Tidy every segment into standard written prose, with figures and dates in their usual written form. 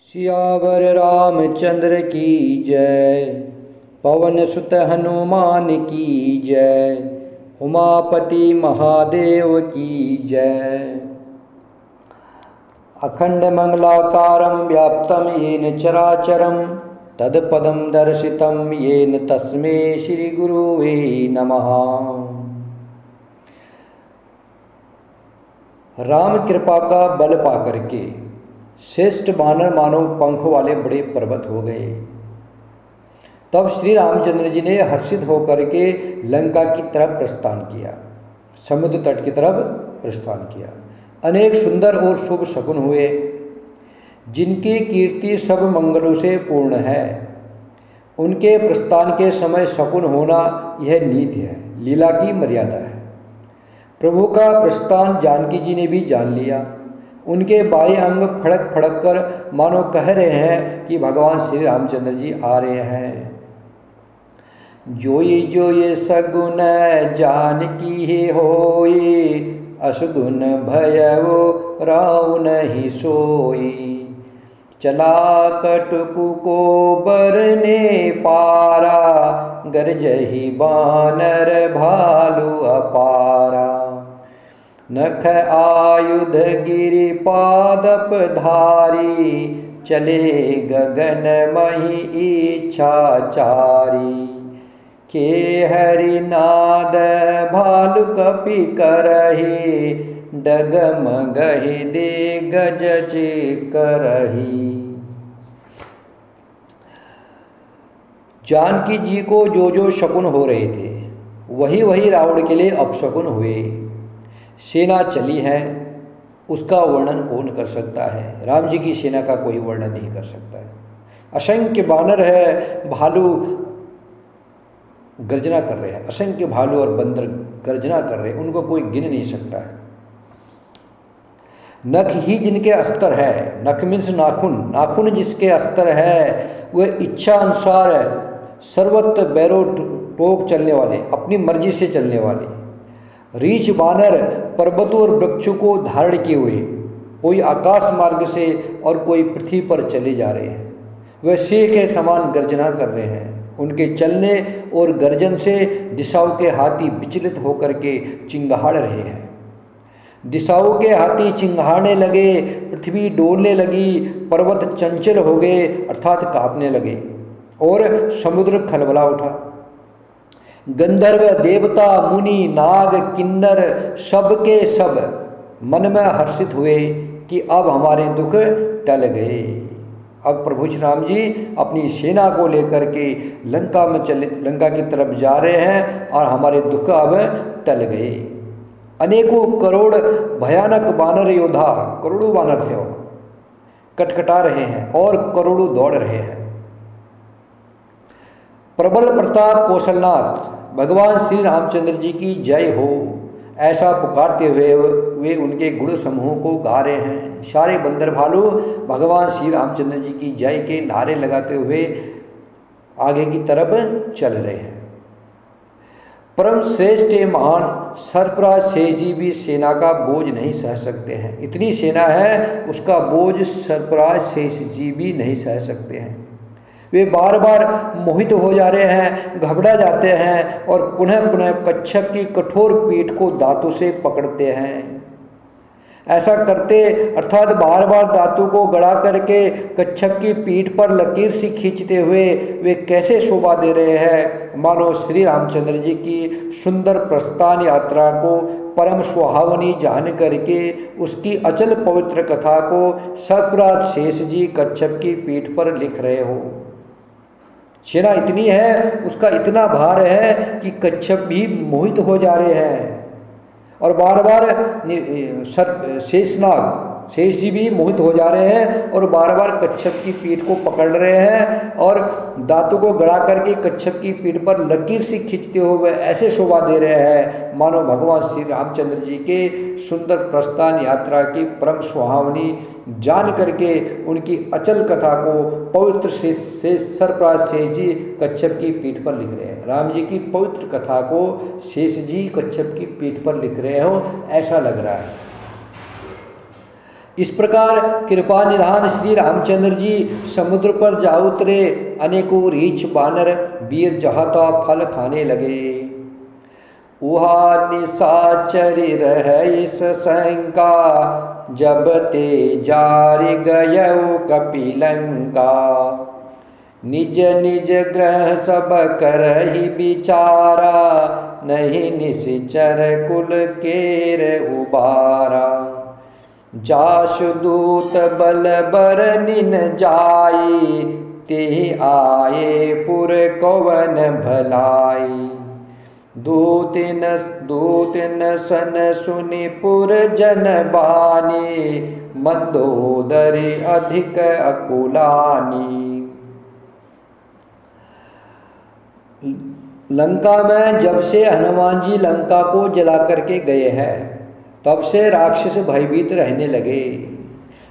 सियावर रामचंद्र की जय। पवन सुत हनुमान की जय। उमापति महादेव की जय। अखंड मंगलाकारं व्याप्तं येन चराचरं तत्पदं दर्शितं येन तस्मै श्री गुरुवे नमः। राम कृपा का बल पाकर के श्रेष्ठ वानर मानव पंख वाले बड़े पर्वत हो गए। तब श्री रामचंद्र जी ने हर्षित होकर के लंका की तरफ प्रस्थान किया, समुद्र तट की तरफ प्रस्थान किया। अनेक सुंदर और शुभ शकुन हुए, जिनकी कीर्ति सब मंगलों से पूर्ण है। उनके प्रस्थान के समय शकुन होना यह नीति है, लीला की मर्यादा है। प्रभु का प्रस्थान जानकी जी ने भी जान लिया। उनके बाएं अंग फड़क फड़क कर मानो कह रहे हैं कि भगवान श्री रामचंद्र जी आ रहे हैं। जोई जोई सगुन जानकी ही होई, असगुन भयवो राव नहीं सोई। चला कटकु को बरने पारा, गरजही बानर भालू अपारा। नख आयुध गिरि पादप धारी, चले गगन मही इच्छाचारी। के हरिनाद भालु कपि करही, डगमगहि दे गज करही। जानकी जी को जो जो शकुन हो रहे थे वही वही रावण के लिए अपशकुन हुए। सेना चली है, उसका वर्णन कौन कर सकता है? राम जी की सेना का कोई वर्णन नहीं कर सकता है। असंख्य बानर है, भालू गर्जना कर रहे हैं, असंख्य भालू और बंदर गर्जना कर रहे हैं, उनको कोई गिन नहीं सकता है। नख ही जिनके अस्त्र है, नख मीन्स नाखून, नाखून जिसके अस्त्र है वह इच्छा अनुसार सर्वत्र बैरो टोक चलने वाले, अपनी मर्जी से चलने वाले। रीछ बानर पर्वतों और वृक्षों को धारण किए हुए, कोई आकाश मार्ग से और कोई पृथ्वी पर चले जा रहे हैं। वह सिंह के समान गर्जना कर रहे हैं। उनके चलने और गर्जन से दिशाओं के हाथी विचलित होकर के चिंगाड़ रहे हैं। दिशाओं के हाथी चिंगाड़ने लगे, पृथ्वी डोलने लगी, पर्वत चंचल हो गए अर्थात कांपने लगे और समुद्र खलबला उठा। गंधर्व देवता मुनि नाग किन्नर सबके सब मन में हर्षित हुए कि अब हमारे दुख टल गए। अब प्रभु श्री राम जी अपनी सेना को लेकर के लंका की तरफ जा रहे हैं और हमारे दुख अब टल गए। अनेकों करोड़ भयानक वानर योद्धा, करोड़ों वानर थे, कटकटा रहे हैं और करोड़ों दौड़ रहे हैं। प्रबल प्रताप कौशलनाथ भगवान श्री रामचंद्र जी की जय हो, ऐसा पुकारते हुए वे उनके गुण समूह को गा रहे हैं। सारे बंदर भालू भगवान श्री रामचंद्र जी की जय के नारे लगाते हुए आगे की तरफ चल रहे हैं। परम श्रेष्ठ महान सर्पराज शेष जी भी सेना का बोझ नहीं सह सकते हैं। इतनी सेना है, उसका बोझ सर्पराज शेष जी भी नहीं सह सकते हैं। वे बार बार मोहित हो जा रहे हैं, घबरा जाते हैं और पुनः पुनः कच्छप की कठोर पीठ को दांतों से पकड़ते हैं। ऐसा करते अर्थात बार बार दांतों को गड़ा करके कच्छप की पीठ पर लकीर सी खींचते हुए वे कैसे शोभा दे रहे हैं, मानो श्री रामचंद्र जी की सुंदर प्रस्थान यात्रा को परम सुहावनी जान करके उसकी अचल पवित्र कथा को सर्पराज शेष जी कच्छप की पीठ पर लिख रहे हो। सेना इतनी है, उसका इतना भार है कि कच्छप भी मोहित हो जा रहे हैं और बार बार शेष जी भी मोहित हो जा रहे हैं और बार बार कच्छप की पीठ को पकड़ रहे हैं और दांतों को गड़ा करके कच्छप की पीठ पर लकीर से खींचते हुए ऐसे शोभा दे रहे हैं मानो भगवान श्री रामचंद्र जी के सुंदर प्रस्थान यात्रा की परम सुहावनी जान करके उनकी अचल कथा को पवित्र सर्पराज शेष जी कच्छप की पीठ पर लिख रहे हैं। राम जी की पवित्र कथा को शेष जी कच्छप की पीठ पर लिख रहे हो, ऐसा लग रहा है। इस प्रकार कृपा निधान श्री रामचंद्र जी समुद्र पर जा उतरे। अनेकों रीछ बानर वीर जहाता फल खाने लगे। उहा निशाचरी रह इस शंका, जब ते जारि गयौ कपिलंका। निज निज ग्रह सब करहि विचारा, नहीं निश्चर कुल केर उबारा। जासु दूत बल बरनिन जाई, तेहि आए पुर कवन भलाई। दूतिन सन सुनि पुर जन बानी, मंदोदरी अधिक अकुलानी। लंका में जब से हनुमान जी लंका को जला करके गए हैं, तब से राक्षस भयभीत रहने लगे।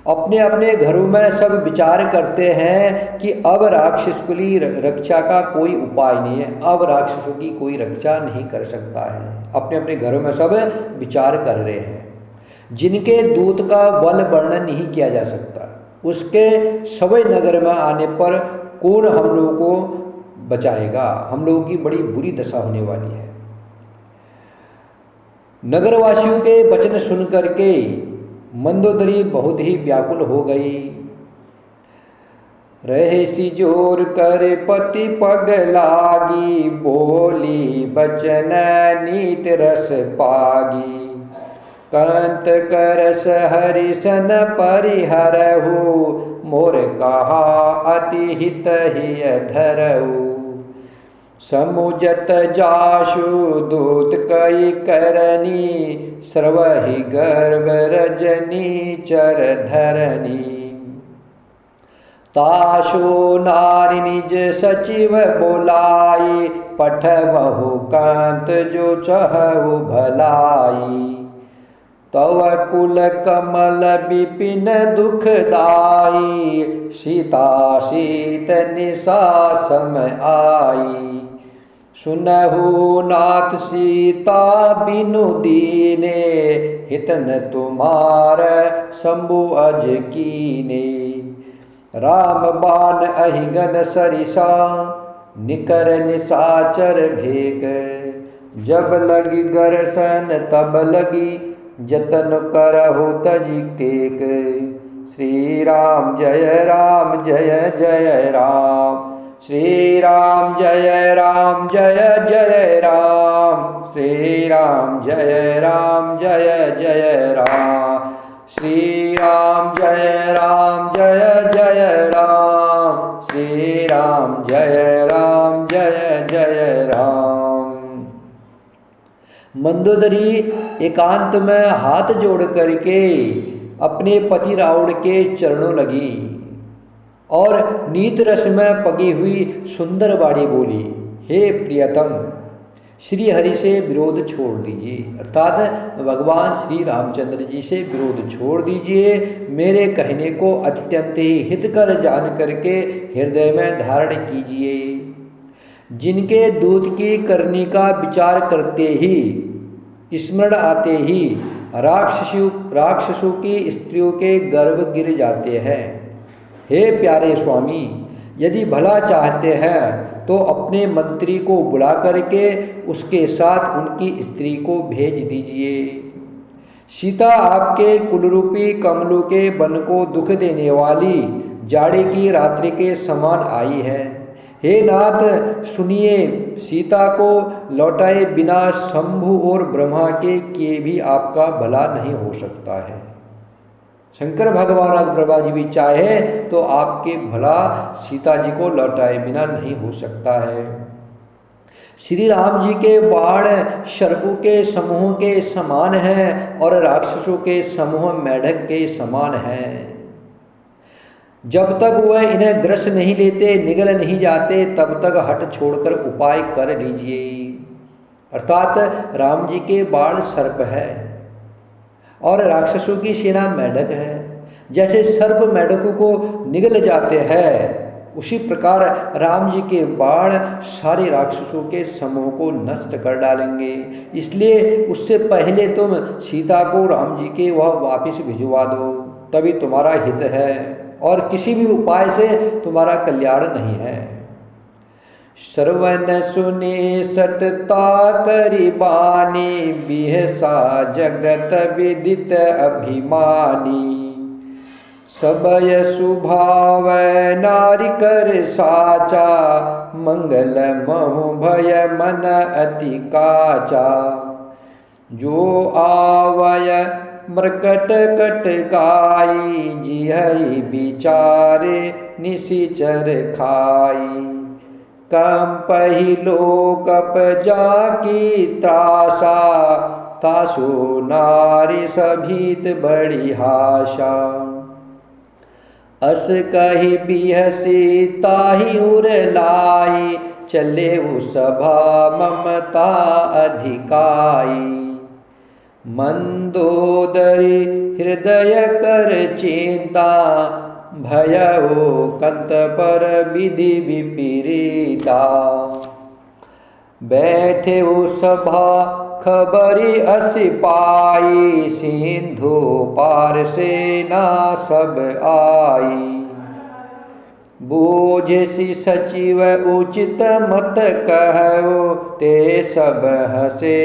अपने अपने घरों में सब विचार करते हैं कि अब राक्षस कुली रक्षा का कोई उपाय नहीं है, अब राक्षसों की कोई रक्षा नहीं कर सकता है। अपने अपने घरों में सब विचार कर रहे हैं। जिनके दूत का बल वर्णन नहीं किया जा सकता, उसके सवै नगर में आने पर कौन हम लोगों को बचाएगा। हम लोगों की बड़ी बुरी दशा होने वाली है। नगरवासियों के वचन सुन करके मंदोदरी बहुत ही व्याकुल हो गई। रहे सी जोर कर पति पग लागी, बोली बचन नीत रस पागी। कंत करस हरिसन परिहरहु, मोर कहा अति हित हिय धरहु। समुझत जासु दूत कई करनी, सर्वहि गर्भ रजनी चर धरनी। तासु नारी निज सचिव बोलाई, पठवहु कांत जो चहु भलाई। तव कुल कमल विपिन दुखदाई, सीता सीत निशा सम आई। सुनहु नाथ सीता बिनु दीने, हितन तुम्हार शंभु अज कीने। राम बाण अहिगन सरिसा, निकर निशाचर भेक। जब लगी गरसन तब लगी, जतन करहु तजि टेक। श्री राम जय राम जय जय राम, श्री राम जय राम जय जय राम। श्री राम जय राम जय जय राम, श्री राम जय राम जय जय राम। श्री राम जय राम जय जय राम। मंदोदरी एकांत में हाथ जोड़ करके अपने पति रावण के चरणों लगी और नीत रस में पगी हुई सुंदर वाणी बोली, हे प्रियतम, श्री हरि से विरोध छोड़ दीजिए, अर्थात भगवान श्री रामचंद्र जी से विरोध छोड़ दीजिए। मेरे कहने को अत्यंत ही हितकर जान करके हृदय में धारण कीजिए। जिनके दूत की करने का विचार करते ही, स्मरण आते ही राक्षसों की स्त्रियों के गर्भ गिर जाते हैं। हे प्यारे स्वामी, यदि भला चाहते हैं तो अपने मंत्री को बुला करके उसके साथ उनकी स्त्री को भेज दीजिए। सीता आपके कुलरूपी कमलों के वन को दुख देने वाली जाड़े की रात्रि के समान आई है। हे नाथ सुनिए, सीता को लौटाए बिना शंभु और ब्रह्मा के किए भी आपका भला नहीं हो सकता है। शंकर भगवान ब्रह्मा जी भी चाहे तो आपके भला सीता जी को लौटाए बिना नहीं हो सकता है। श्री राम जी के बाण सर्पों के समूह के समान हैं और राक्षसों के समूह मेढक के समान हैं। जब तक वह इन्हें ग्रस नहीं लेते, निगल नहीं जाते, तब तक हट छोड़कर उपाय कर लीजिए। अर्थात राम जी के बाण सर्प है और राक्षसों की सेना मेढक है। जैसे सर्प मेढकों को निगल जाते हैं, उसी प्रकार राम जी के बाण सारे राक्षसों के समूह को नष्ट कर डालेंगे। इसलिए उससे पहले तुम सीता को राम जी के वह वापस भिजवा दो। तभी तुम्हारा हित है, और किसी भी उपाय से तुम्हारा कल्याण नहीं है। श्रवण सुनी सटता करी बानी, बिहसा जगत विदित अभिमानी। सबय सुभाव नारी कर साचा, मंगल महु भय मन अति काचा। जो आवय मृकट कट गाई, जिहई विचारे निशिचर खाई। कम पहिलो कप जाकी त्रासा, तासो नारी सभीत बड़ी हाशा। अस कही बिहसी ताही उर लाई, चले उ सभा ममता अधिकाई। मंदोदरी हृदय कर चिंता, भयउ कंत पर विधि विपरीता। बैठे उ सभा खबरी अस पाई, सिंधु पार सेना सब आई। बूझसी सचिव उचित मत कहु, ते सब हसे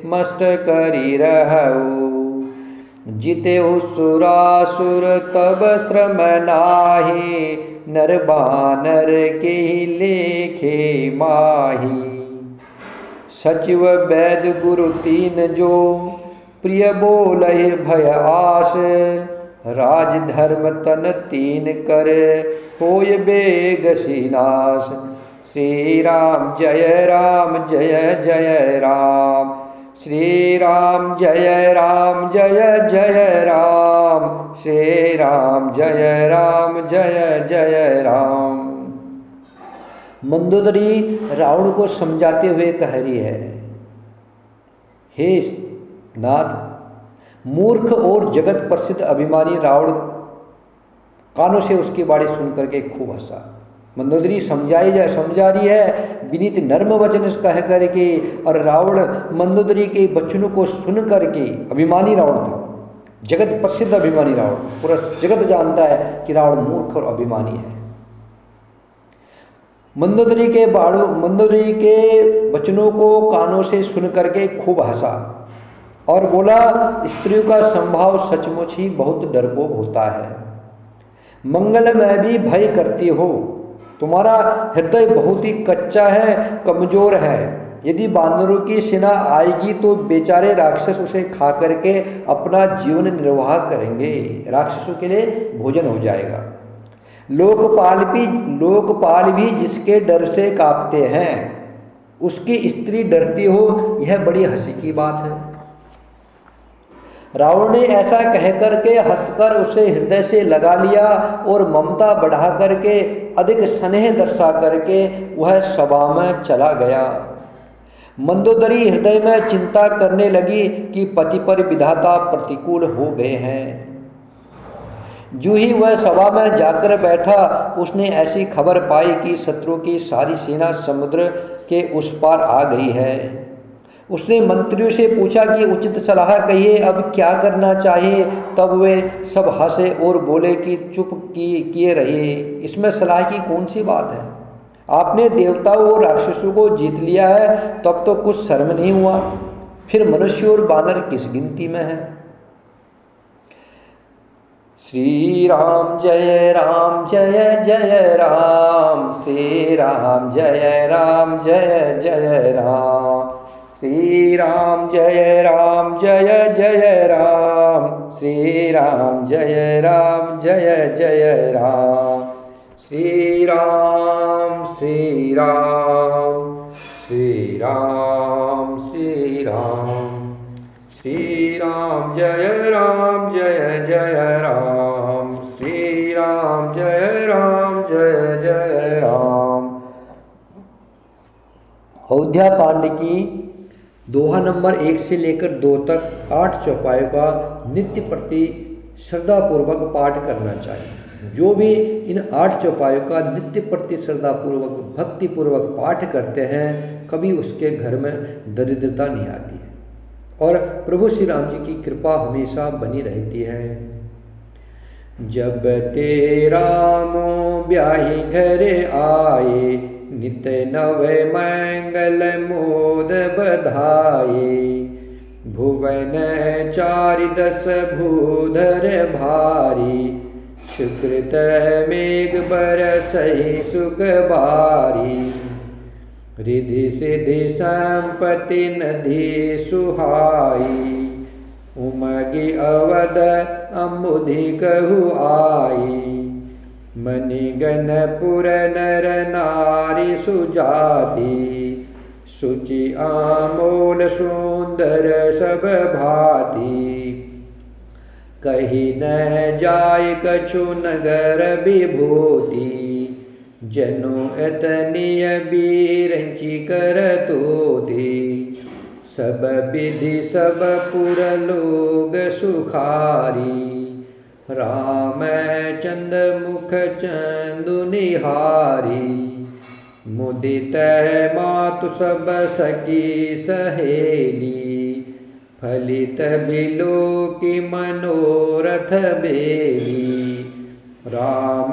मस्त करी रहु। जिते सुरासुर तब श्रम नाहि, नर बानर के लेखे माही। सचिव वैद गुरु तीन जो, प्रिय बोलहि भय आस। राज धर्म तन तीन कर, होय बेग सिनाश। श्री राम जय राम जय जय राम, श्री राम जय राम जय जय राम, श्री राम जय राम जय जय राम। मंदोदरी रावण को समझाते हुए कह रही है, हे नाथ, मूर्ख और जगत प्रसिद्ध अभिमानी रावण कानों से उसकी बाणी सुन करके खूब हंसा। मंदोदरी समझा रही है विनीत नर्म वचन कह करके, और रावण मंदोदरी के वचनों को सुन करके, अभिमानी रावण था, जगत प्रसिद्ध अभिमानी रावण, पूरा जगत जानता है कि रावण मूर्ख और अभिमानी है। मंदोदरी के वचनों को कानों से सुन करके खूब हंसा और बोला, स्त्रियों का संभाव सचमुच ही बहुत डरपोक होता है। मंगल में भी भय करती हो, तुम्हारा हृदय बहुत ही कच्चा है, कमजोर है। यदि बानरों की सेना आएगी तो बेचारे राक्षस उसे खा करके अपना जीवन निर्वाह करेंगे, राक्षसों के लिए भोजन हो जाएगा। लोकपाल भी जिसके डर से कांपते हैं, उसकी स्त्री डरती हो, यह बड़ी हंसी की बात है। रावण ने ऐसा कह करके हंसकर उसे हृदय से लगा लिया और ममता बढ़ा करके, अधिक स्नेह दर्शा करके वह सभा में चला गया। मंदोदरी हृदय में चिंता करने लगी कि पति पर विधाता प्रतिकूल हो गए हैं। जो ही वह सभा में जाकर बैठा, उसने ऐसी खबर पाई कि शत्रु की सारी सेना समुद्र के उस पार आ गई है। उसने मंत्रियों से पूछा कि उचित सलाह कहिए, अब क्या करना चाहिए। तब वे सब हंसे और बोले कि चुप किए रहिए, इसमें सलाह की कौन सी बात है। आपने देवताओं और राक्षसों को जीत लिया है, तब तो कुछ शर्म नहीं हुआ, फिर मनुष्य और बानर किस गिनती में है। श्री राम जय राम जय जय राम, श्री राम जय राम जय जय राम, श्री राम जय राम जय जय राम, श्री राम जय राम जय जय राम, श्री राम श्री राम श्री राम श्री राम, श्री राम जय राम जय जय राम, श्री राम जय राम जय जय राम। अयोध्या कांड की दोहा नंबर 1 से लेकर 2 तक 8 चौपायों का नित्य प्रति श्रद्धापूर्वक पाठ करना चाहिए। जो भी इन 8 चौपायों का नित्य प्रति श्रद्धापूर्वक भक्तिपूर्वक पाठ करते हैं, कभी उसके घर में दरिद्रता नहीं आती है और प्रभु श्री राम जी की कृपा हमेशा बनी रहती है। जब ते रामो ब्याही घर आए, नित नव मंगल मोद बधाए। भुवन चारि दस भूधर भारी, सुकृत मेघ बरसहि सुख बारी। रिधि सिधि संपत्ति नदी सुहाई, उमगी अवध अम्बुधि कहु आई। मणिगण पुर नर नारी सुजाति, सुचि आमोल सुंदर सब भांति। कही न जाय कछु नगर विभूति, जनु एतनीय बीरंची करतोति। सब विधि सब पुर लोग सुखारी, रामचंद्र मुख चंदु निहारी। मुदित मातु सब सखी सहेली, फलित बिलोकी मनोरथ बेली। राम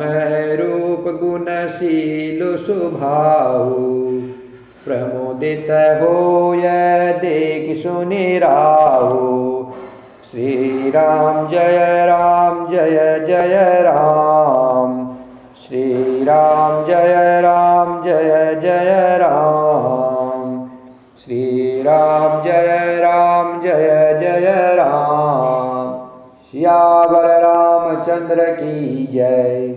रूप गुणशील स्वभाव, प्रमोदित होय देखि सुनि राव। श्री राम जय जय राम, श्री राम जय जय राम, श्री राम जय जय राम। सियावर रामचंद्र की जय,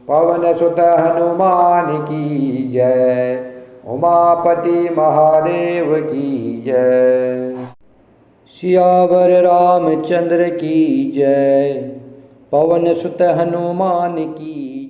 पवन सुत हनुमान की जय, उमापति महादेव की जय। सियावर रामचंद्र की जय, पवन सुत हनुमान की